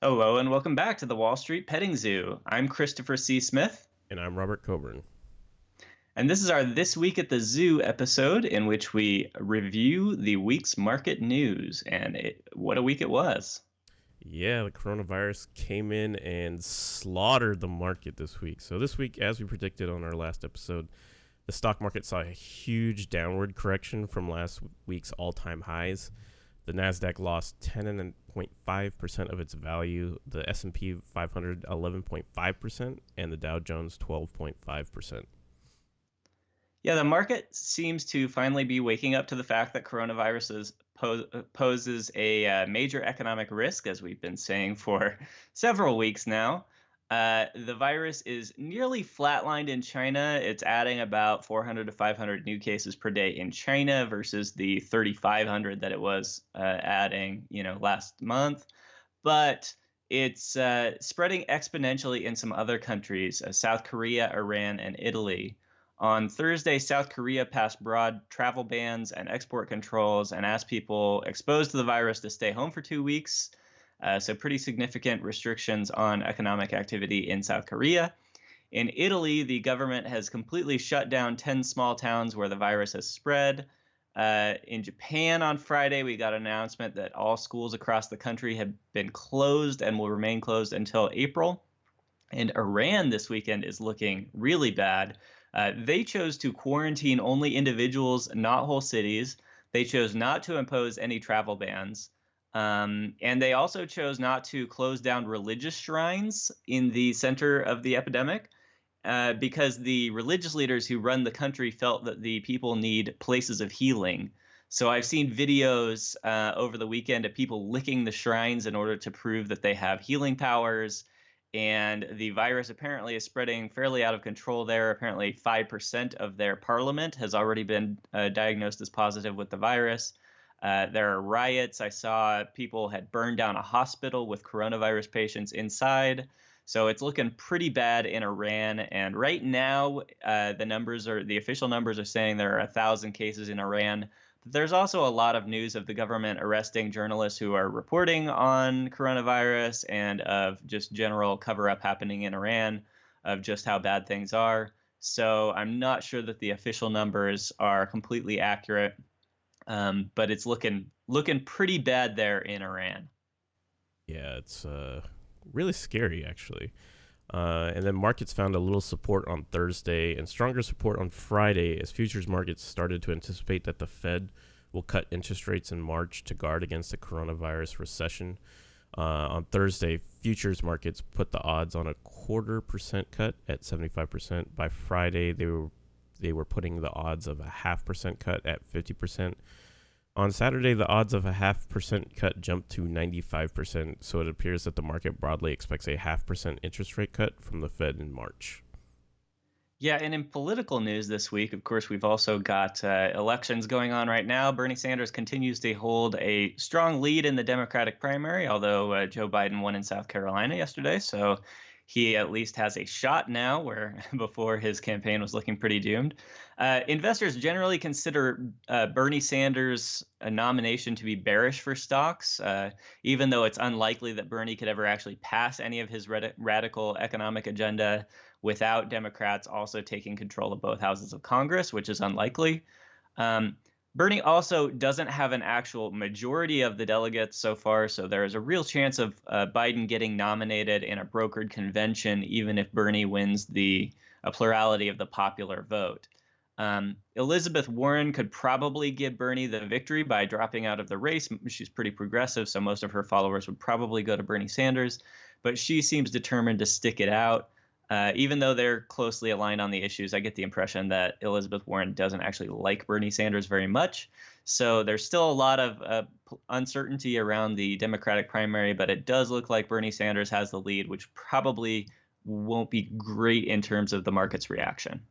Hello and welcome back to the Wall Street Petting Zoo. I'm Christopher C. Smith, And I'm Robert Coburn. and this is our This Week at the Zoo episode in which we review the week's market news. What a week it was. Yeah, the coronavirus came in and slaughtered the market this week. So this week, as we predicted on our last episode, the stock market saw a huge downward correction from last week's all-time highs. The Nasdaq lost 10.5% of its value, the S&P 500 11.5%, and the Dow Jones 12.5%. Yeah, the market seems to finally be waking up to the fact that poses a major economic risk, as we've been saying for several weeks now. The virus is nearly flatlined in China. It's adding about 400 to 500 new cases per day in China versus the 3,500 that it was adding, last month. But it's spreading exponentially in some other countries, South Korea, Iran, and Italy. On Thursday, South Korea passed broad travel bans and export controls and asked people exposed to the virus to stay home for 2 weeks. So pretty significant restrictions on economic activity in South Korea. In Italy, the government has completely shut down 10 small towns where the virus has spread. In Japan on Friday, we got an announcement that all schools across the country have been closed and will remain closed until April. And Iran this weekend is looking really bad. They chose to quarantine only individuals, not whole cities. They chose not to impose any travel bans. And they also chose not to close down religious shrines in the center of the epidemic because the religious leaders who run the country felt that the people need places of healing. So I've seen videos over the weekend of people licking the shrines in order to prove that they have healing powers. And the virus apparently is spreading fairly out of control there. Apparently 5% of their parliament has already been diagnosed as positive with the virus. There are riots. I saw people had burned down a hospital with coronavirus patients inside. So it's looking pretty bad in Iran. And right now, the official numbers are saying there are 1,000 cases in Iran. But there's also a lot of news of the government arresting journalists who are reporting on coronavirus and of just general cover-up happening in Iran of just how bad things are. So I'm not sure that the official numbers are completely accurate. But it's looking pretty bad there in Iran. Yeah, it's really scary, actually. And then markets found a little support on Thursday and stronger support on Friday as futures markets started to anticipate that the Fed will cut interest rates in March to guard against a coronavirus recession. On Thursday, futures markets put the odds on a 0.25% cut at 75%. By Friday, they were putting the odds of a 0.5% cut at 50%. On Saturday, the odds of a 0.5% cut jumped to 95%, so it appears that the market broadly expects a 0.5% interest rate cut from the Fed in March. Yeah, and in political news this week, of course, we've also got elections going on right now. Bernie Sanders continues to hold a strong lead in the Democratic primary, although Joe Biden won in South Carolina yesterday. So he at least has a shot now, where before his campaign was looking pretty doomed. Investors generally consider Bernie Sanders' nomination to be bearish for stocks, even though it's unlikely that Bernie could ever actually pass any of his radical economic agenda without Democrats also taking control of both houses of Congress, which is unlikely. Bernie also doesn't have an actual majority of the delegates so far, so there is a real chance of Biden getting nominated in a brokered convention, even if Bernie wins a plurality of the popular vote. Elizabeth Warren could probably give Bernie the victory by dropping out of the race. She's pretty progressive, so most of her followers would probably go to Bernie Sanders, but she seems determined to stick it out. Even though they're closely aligned on the issues, I get the impression that Elizabeth Warren doesn't actually like Bernie Sanders very much. So there's still a lot of uncertainty around the Democratic primary, but it does look like Bernie Sanders has the lead, which probably won't be great in terms of the market's reaction.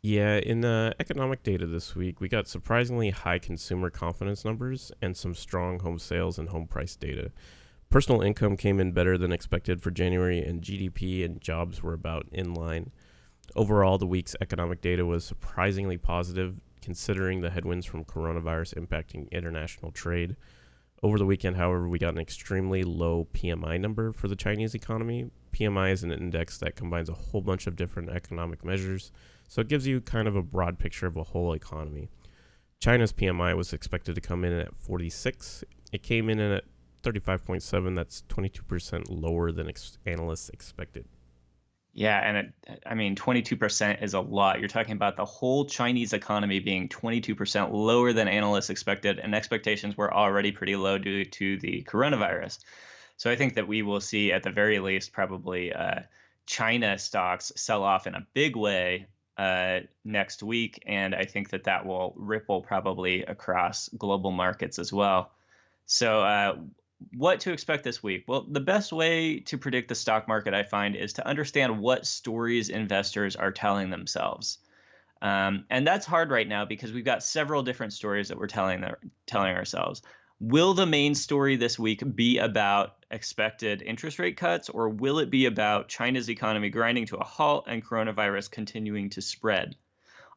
Yeah, in the economic data this week, we got surprisingly high consumer confidence numbers and some strong home sales and home price data. Personal income came in better than expected for January, and GDP and jobs were about in line. Overall, the week's economic data was surprisingly positive, considering the headwinds from coronavirus impacting international trade. Over the weekend, however, we got an extremely low PMI number for the Chinese economy. PMI is an index that combines a whole bunch of different economic measures, so it gives you kind of a broad picture of a whole economy. China's PMI was expected to come in at 46. It came in at 35.7. That's 22% lower than analysts expected. Yeah, and I mean, 22% is a lot. You're talking about the whole Chinese economy being 22% lower than analysts expected, and expectations were already pretty low due to the coronavirus. So I think that we will see, at the very least, probably China stocks sell off in a big way next week, and I think that that will ripple probably across global markets as well. So, what to expect this week? Well, the best way to predict the stock market, I find, is to understand what stories investors are telling themselves. And that's hard right now because we've got several different stories that we're telling ourselves. Will the main story this week be about expected interest rate cuts, or will it be about China's economy grinding to a halt and coronavirus continuing to spread?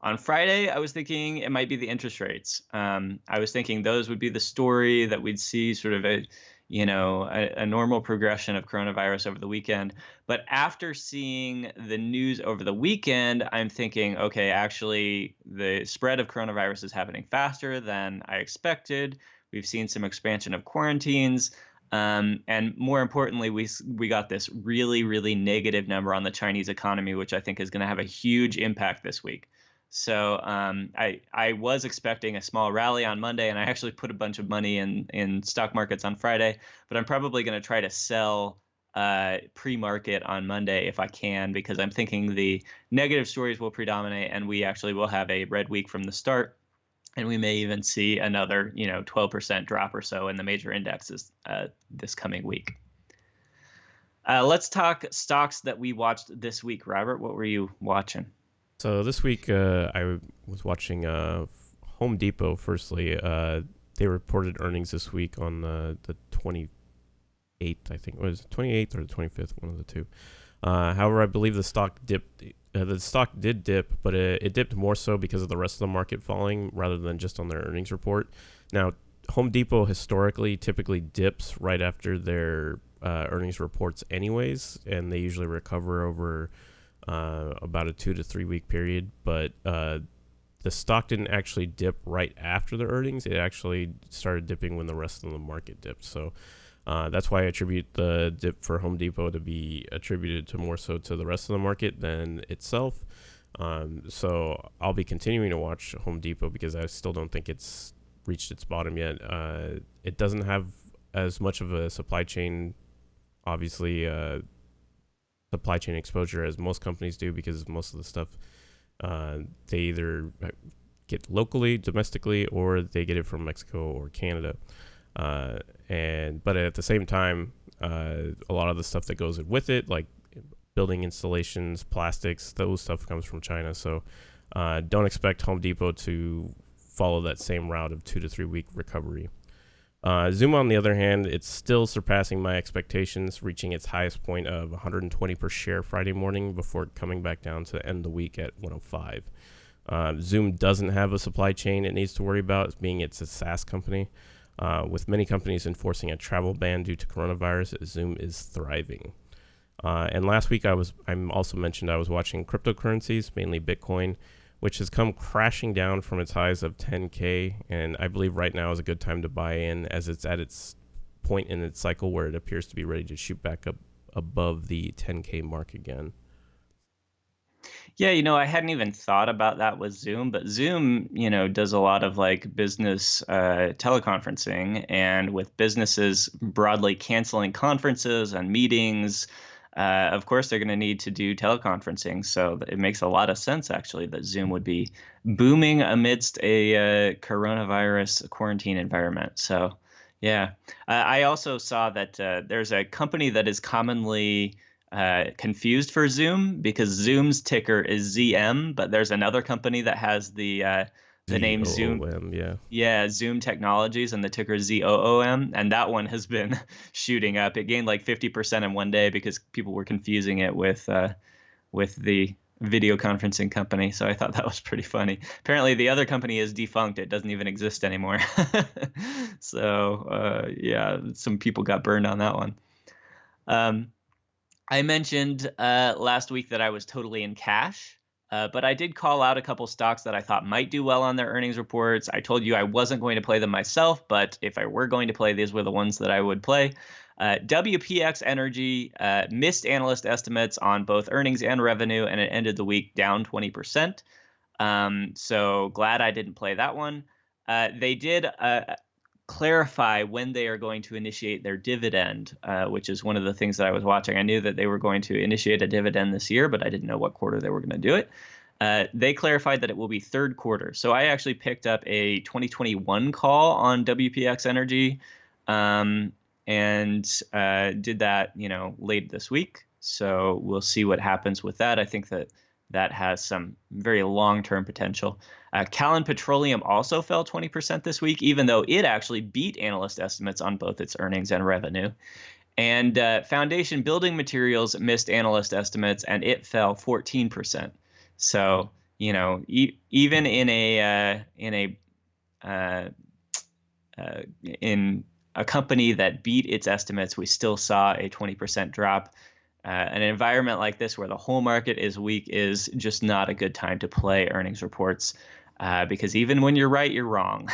On Friday, I was thinking it might be the interest rates. I was thinking those would be the story that we'd see sort of a normal progression of coronavirus over the weekend. But after seeing the news over the weekend, I'm thinking, okay, actually, the spread of coronavirus is happening faster than I expected. We've seen some expansion of quarantines. And more importantly, we got this really, really negative number on the Chinese economy, which I think is going to have a huge impact this week. So I was expecting a small rally on Monday, and I actually put a bunch of money in stock markets on Friday. But I'm probably going to try to sell pre-market on Monday if I can, because I'm thinking the negative stories will predominate, and we actually will have a red week from the start, and we may even see another 12% drop or so in the major indexes this coming week. Let's talk stocks that we watched this week. Robert, what were you watching? So this week, I was watching Home Depot. Firstly, they reported earnings this week on the 28th. I think it was the 28th or the 25th, one of the two. However, I believe the stock dipped. The stock did dip, but it dipped more so because of the rest of the market falling rather than just on their earnings report. Now, Home Depot historically typically dips right after their earnings reports, anyways, and they usually recover over about a 2 to 3 week period, but the stock didn't actually dip right after the earnings. It actually started dipping when the rest of the market dipped. So that's why I attribute the dip for Home Depot to be attributed to more so to the rest of the market than itself. So I'll be continuing to watch Home Depot because I still don't think it's reached its bottom yet. It doesn't have as much of a supply chain, obviously, supply chain exposure as most companies do, because most of the stuff they either get locally, domestically, or they get it from Mexico or Canada. But at the same time, a lot of the stuff that goes with it, like building installations, plastics, those stuff comes from China. So don't expect Home Depot to follow that same route of 2 to 3 week recovery. Zoom, on the other hand, it's still surpassing my expectations, reaching its highest point of 120 per share Friday morning before coming back down to end the week at 105. Zoom doesn't have a supply chain it needs to worry about, being it's a SaaS company. With many companies enforcing a travel ban due to coronavirus, Zoom is thriving. And last week, I also mentioned I was watching cryptocurrencies, mainly Bitcoin, which has come crashing down from its highs of 10K, and I believe right now is a good time to buy in, as it's at its point in its cycle where it appears to be ready to shoot back up above the 10K mark again. Yeah, I hadn't even thought about that with Zoom, but Zoom, does a lot of like business teleconferencing, and with businesses broadly canceling conferences and meetings, of course, they're going to need to do teleconferencing. So it makes a lot of sense, actually, that Zoom would be booming amidst a coronavirus quarantine environment. So, yeah. I also saw that there's a company that is commonly confused for Zoom because Zoom's ticker is ZM, but there's another company that has the name Zoom. Yeah, Zoom Technologies, and the ticker is ZOOM, and that one has been shooting up. It gained like 50% in one day because people were confusing it with the video conferencing company. So I thought that was pretty funny. Apparently, the other company is defunct; it doesn't even exist anymore. So yeah, some people got burned on that one. I mentioned last week that I was totally in cash. But I did call out a couple stocks that I thought might do well on their earnings reports. I told you I wasn't going to play them myself, but if I were going to play, these were the ones that I would play. WPX Energy missed analyst estimates on both earnings and revenue, and it ended the week down 20%. So glad I didn't play that one. They did clarify when they are going to initiate their dividend, which is one of the things that I was watching. I knew that they were going to initiate a dividend this year, but I didn't know what quarter they were going to do it. They clarified that it will be third quarter. So I actually picked up a 2021 call on WPX Energy and did that, late this week. So we'll see what happens with that. I think that has some very long-term potential. Callon Petroleum also fell 20% this week, even though it actually beat analyst estimates on both its earnings and revenue. And Foundation Building Materials missed analyst estimates, and it fell 14%. So, even in a company that beat its estimates, we still saw a 20% drop. An environment like this where the whole market is weak is just not a good time to play earnings reports because even when you're right, you're wrong.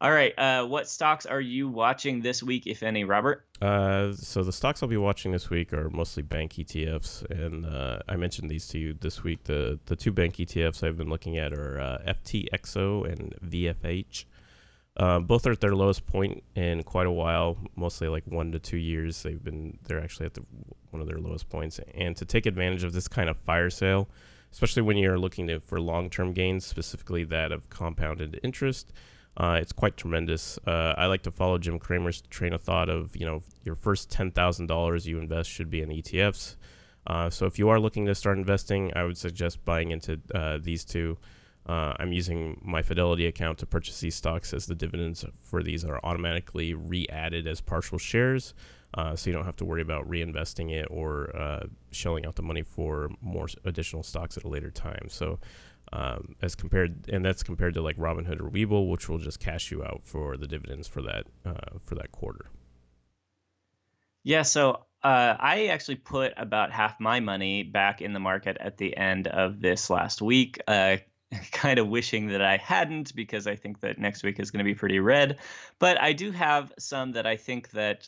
All right. What stocks are you watching this week, if any, Robert? So the stocks I'll be watching this week are mostly bank ETFs, and I mentioned these to you this week. The two bank ETFs I've been looking at are FTXO and VFH. Both are at their lowest point in quite a while, mostly like 1 to 2 years. They're actually at one of their lowest points. And to take advantage of this kind of fire sale, especially when you're looking for long-term gains, specifically that of compounded interest, it's quite tremendous. I like to follow Jim Cramer's train of thought of, your first $10,000 you invest should be in ETFs. So if you are looking to start investing, I would suggest buying into these two. I'm using my Fidelity account to purchase these stocks, as the dividends for these are automatically re-added as partial shares, so you don't have to worry about reinvesting it or shelling out the money for more additional stocks at a later time. So that's compared to like Robinhood or Webull, which will just cash you out for the dividends for that quarter. Yeah, so I actually put about half my money back in the market at the end of this last week. Kind of wishing that I hadn't, because I think that next week is going to be pretty red. But I do have some that I think that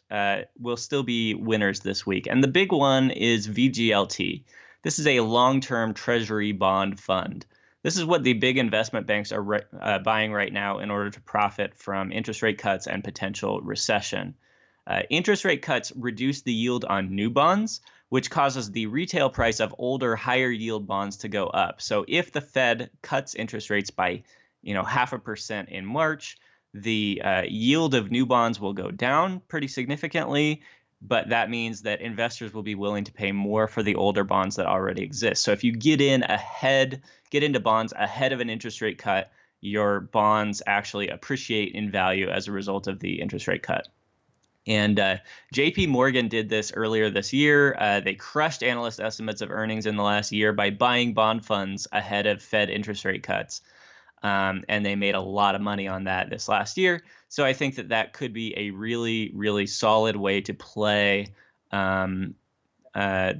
will still be winners this week. And the big one is VGLT. This is a long-term treasury bond fund. This is what the big investment banks are buying right now in order to profit from interest rate cuts and potential recession. Interest rate cuts reduce the yield on new bonds, which causes the retail price of older, higher yield bonds to go up. So if the Fed cuts interest rates by, 0.5% in March, the yield of new bonds will go down pretty significantly. But that means that investors will be willing to pay more for the older bonds that already exist. So if you get into bonds ahead of an interest rate cut, your bonds actually appreciate in value as a result of the interest rate cut. And JP Morgan did this earlier this year. They crushed analyst estimates of earnings in the last year by buying bond funds ahead of Fed interest rate cuts. And they made a lot of money on that this last year. So I think that could be a really, really solid way to play the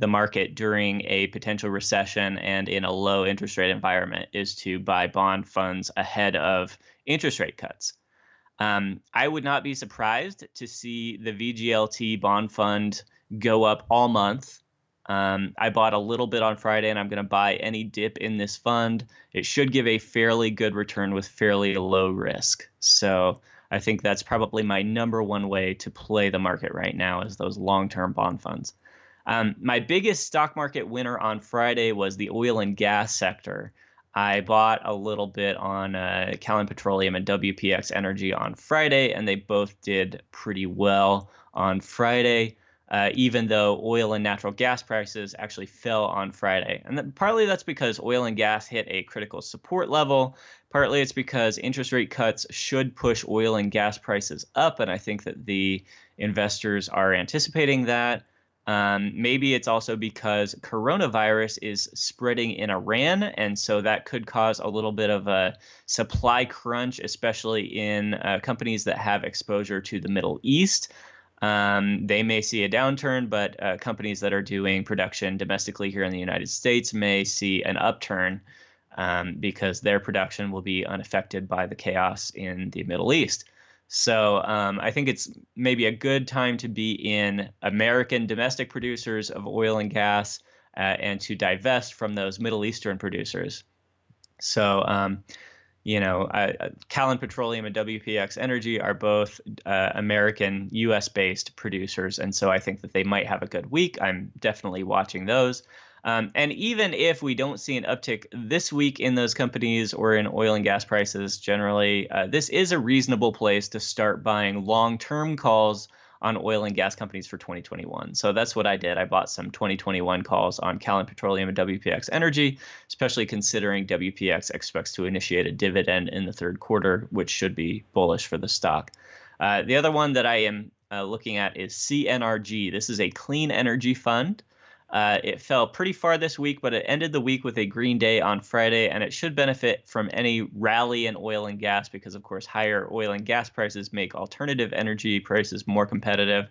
market during a potential recession and in a low interest rate environment, is to buy bond funds ahead of interest rate cuts. I would not be surprised to see the VGLT bond fund go up all month. I bought a little bit on Friday, and I'm going to buy any dip in this fund. It should give a fairly good return with fairly low risk. So I think that's probably my number one way to play the market right now, is those long-term bond funds. My biggest stock market winner on Friday was the oil and gas sector. I bought a little bit on Callon Petroleum and WPX Energy on Friday, and they both did pretty well on Friday, even though oil and natural gas prices actually fell on Friday. And partly that's because oil and gas hit a critical support level. Partly it's because interest rate cuts should push oil and gas prices up, and I think that the investors are anticipating that. Maybe it's also because coronavirus is spreading in Iran, and so that could cause a little bit of a supply crunch, especially in companies that have exposure to the Middle East. They may see a downturn, but companies that are doing production domestically here in the United States may see an upturn because their production will be unaffected by the chaos in the Middle East. So I think it's maybe a good time to be in American domestic producers of oil and gas and to divest from those Middle Eastern producers. So, Callon Petroleum and WPX Energy are both American, U.S.-based producers, and so I think that they might have a good week. I'm definitely watching those. And even if we don't see an uptick this week in those companies or in oil and gas prices generally, this is a reasonable place to start buying long-term calls on oil and gas companies for 2021. So that's what I did. I bought some 2021 calls on Callon Petroleum and WPX Energy, especially considering WPX expects to initiate a dividend in the third quarter, which should be bullish for the stock. The other one that I am looking at is CNRG. This is a clean energy fund. It fell pretty far this week, but it ended the week with a green day on Friday, and it should benefit from any rally in oil and gas because, of course, higher oil and gas prices make alternative energy prices more competitive.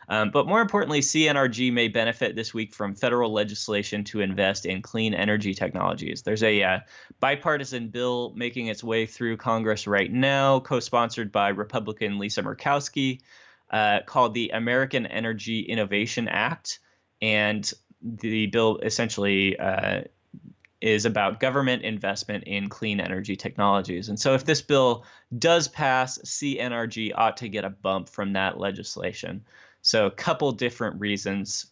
But more importantly, CNRG may benefit this week from federal legislation to invest in clean energy technologies. There's a bipartisan bill making its way through Congress right now, co-sponsored by Republican Lisa Murkowski, called the American Energy Innovation Act. And the bill essentially is about government investment in clean energy technologies. And so if this bill does pass, CNRG ought to get a bump from that legislation. So a couple different reasons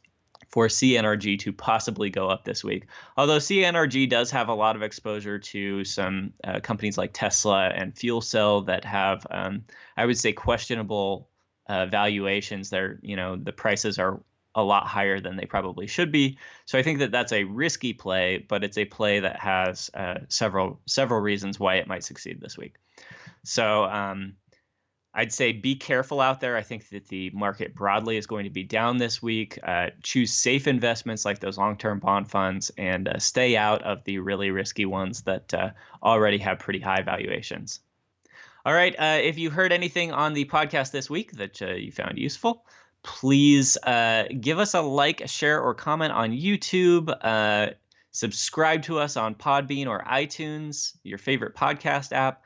for CNRG to possibly go up this week. Although CNRG does have a lot of exposure to some companies like Tesla and fuel cell that have, I would say, questionable valuations. The prices are a lot higher than they probably should be. So I think that that's a risky play, but it's a play that has several reasons why it might succeed this week. So I'd say be careful out there. I think that the market broadly is going to be down this week. Choose safe investments like those long-term bond funds and stay out of the really risky ones that already have pretty high valuations. All right. If you heard anything on the podcast this week that you found useful, please give us a like, share, or comment on YouTube. Subscribe to us on Podbean or iTunes, your favorite podcast app.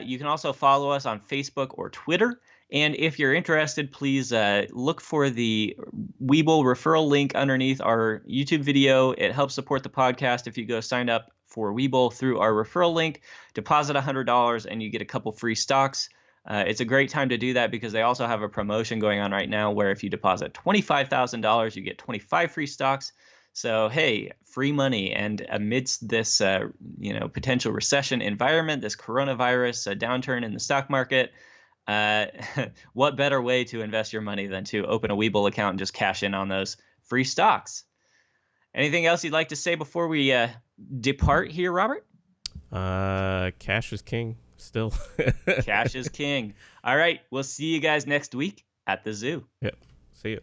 You can also follow us on Facebook or Twitter. And if you're interested, please look for the Webull referral link underneath our YouTube video. It helps support the podcast if you go sign up for Webull through our referral link, deposit $100, and you get a couple free stocks. It's a great time to do that because they also have a promotion going on right now where if you deposit $25,000, you get 25 free stocks. So, hey, free money. And amidst this, potential recession environment, this coronavirus downturn in the stock market, what better way to invest your money than to open a Webull account and just cash in on those free stocks? Anything else you'd like to say before we depart here, Robert? Cash is king. Still. Cash is king. All right. We'll see you guys next week at the zoo. Yep. See you.